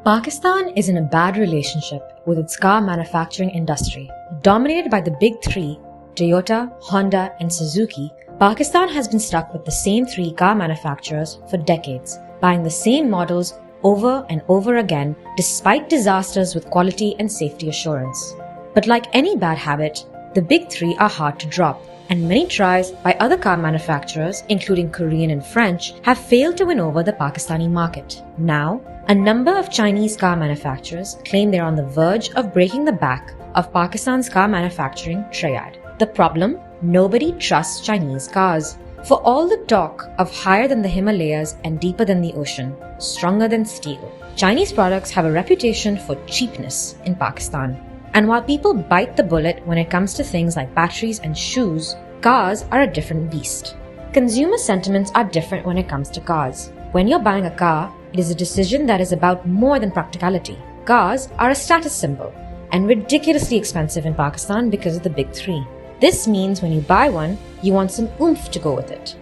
Pakistan is in a bad relationship with its car manufacturing industry. Dominated by the big three, Toyota, Honda, and Suzuki, Pakistan has been stuck with the same three car manufacturers for decades, buying the same models over and over again despite disasters with quality and safety assurance. But like any bad habit, the big three are hard to drop, and many tries by other car manufacturers, including Korean and French, have failed to win over the Pakistani market. Now, a number of Chinese car manufacturers claim they're on the verge of breaking the back of Pakistan's car manufacturing triad. The problem? Nobody trusts Chinese cars. For all the talk of higher than the Himalayas and deeper than the ocean, stronger than steel, Chinese products have a reputation for cheapness in Pakistan. And while people bite the bullet when it comes to things like batteries and shoes, cars are a different beast. Consumer sentiments are different when it comes to cars. When you're buying a car, it is a decision that is about more than practicality. Cars are a status symbol and ridiculously expensive in Pakistan because of the big three. This means when you buy one, you want some oomph to go with it.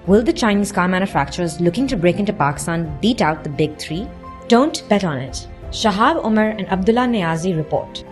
Will the Chinese car manufacturers looking to break into Pakistan beat out the big three? Don't bet on it. Shahab Umar and Abdullah Niazi report.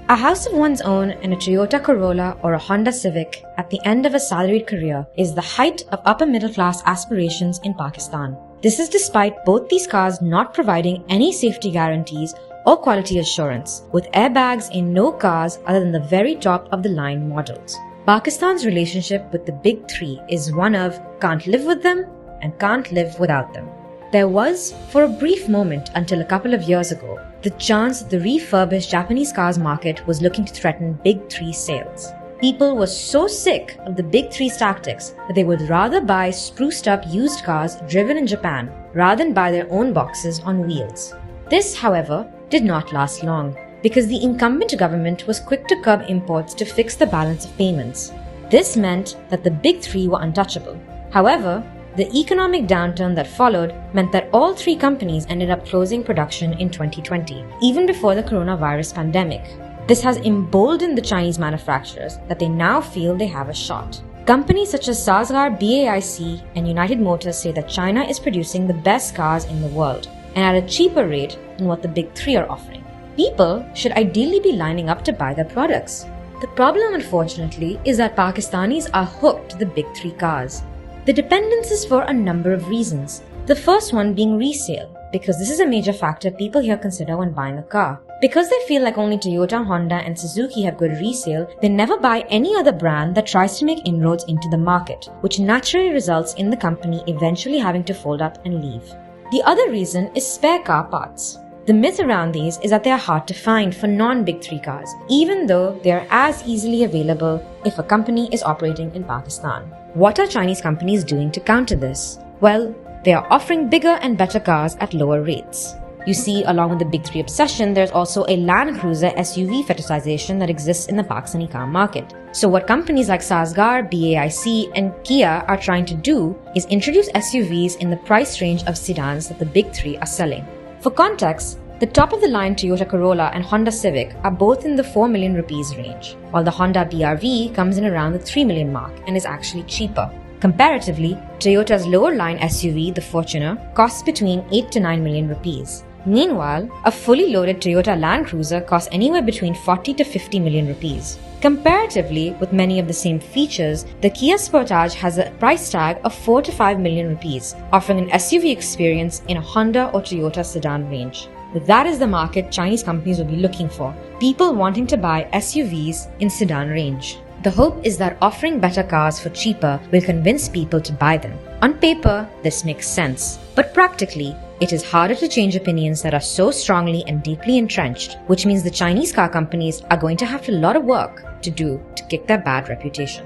A house of one's own and a Toyota Corolla or a Honda Civic at the end of a salaried career is the height of upper middle class aspirations in Pakistan. This is despite both these cars not providing any safety guarantees or quality assurance, with airbags in no cars other than the very top of the line models. Pakistan's relationship with the big three is one of can't live with them and can't live without them. There was, for a brief moment until a couple of years ago, the chance that the refurbished Japanese cars market was looking to threaten big three sales. People were so sick of the big three's tactics that they would rather buy spruced up used cars driven in Japan rather than buy their own boxes on wheels. This, however, did not last long because the incumbent government was quick to curb imports to fix the balance of payments. This meant that the big three were untouchable. However, the economic downturn that followed meant that all three companies ended up closing production in 2020, even before the coronavirus pandemic. This has emboldened the Chinese manufacturers that they now feel they have a shot. Companies such as Sazgar, BAIC, and United Motors say that China is producing the best cars in the world and at a cheaper rate than what the big three are offering. People should ideally be lining up to buy their products. The problem, unfortunately, is that Pakistanis are hooked to the big three cars. The dependence is for a number of reasons. The first one being resale, because this is a major factor people here consider when buying a car. Because they feel like only Toyota, Honda, and Suzuki have good resale, they never buy any other brand that tries to make inroads into the market, which naturally results in the company eventually having to fold up and leave. The other reason is spare car parts. The myth around these is that they are hard to find for non-big three cars, even though they are as easily available if a company is operating in Pakistan. What are Chinese companies doing to counter this? Well, they are offering bigger and better cars at lower rates. You see, along with the big three obsession, there's also a Land Cruiser SUV fetishization that exists in the Pakistani car market. So what companies like Sazgar, BAIC, and Kia are trying to do is introduce SUVs in the price range of sedans that the big three are selling. For context, the top-of-the-line Toyota Corolla and Honda Civic are both in the 4 million rupees range, while the Honda BRV comes in around the 3 million mark and is actually cheaper. Comparatively, Toyota's lower-line SUV, the Fortuner, costs between 8 to 9 million rupees. Meanwhile, a fully loaded Toyota Land Cruiser costs anywhere between 40 to 50 million rupees. Comparatively, with many of the same features, the Kia Sportage has a price tag of 4 to 5 million rupees, offering an SUV experience in a Honda or Toyota sedan range. That is the market Chinese companies will be looking for, people wanting to buy SUVs in sedan range. The hope is that offering better cars for cheaper will convince people to buy them. On paper, this makes sense, but practically, it is harder to change opinions that are so strongly and deeply entrenched, which means the Chinese car companies are going to have a lot of work to do to kick their bad reputation.